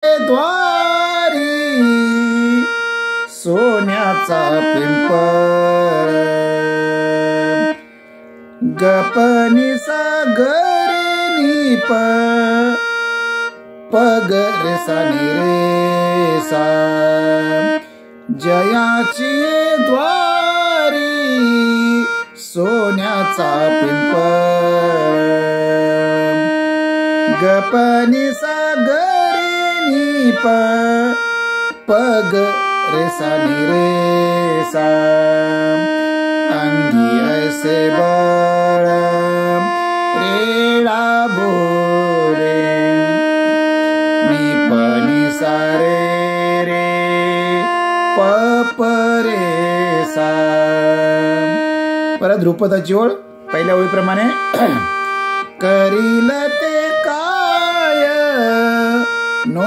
द्वारी सोन्याचा पिंपळ गपनी सागरनी पगरे सानी रे सा जयाची द्वारी सोन्याचा पिंपळ गपनी सागरनी पगरे सानी रे सा अंगी ऐसे बळ रेडा बोरे मी पनी सारे रे परे सा। परत ध्रुपदाची ओळ पहिल्या ओळीप्रमाणे करील ते काय नो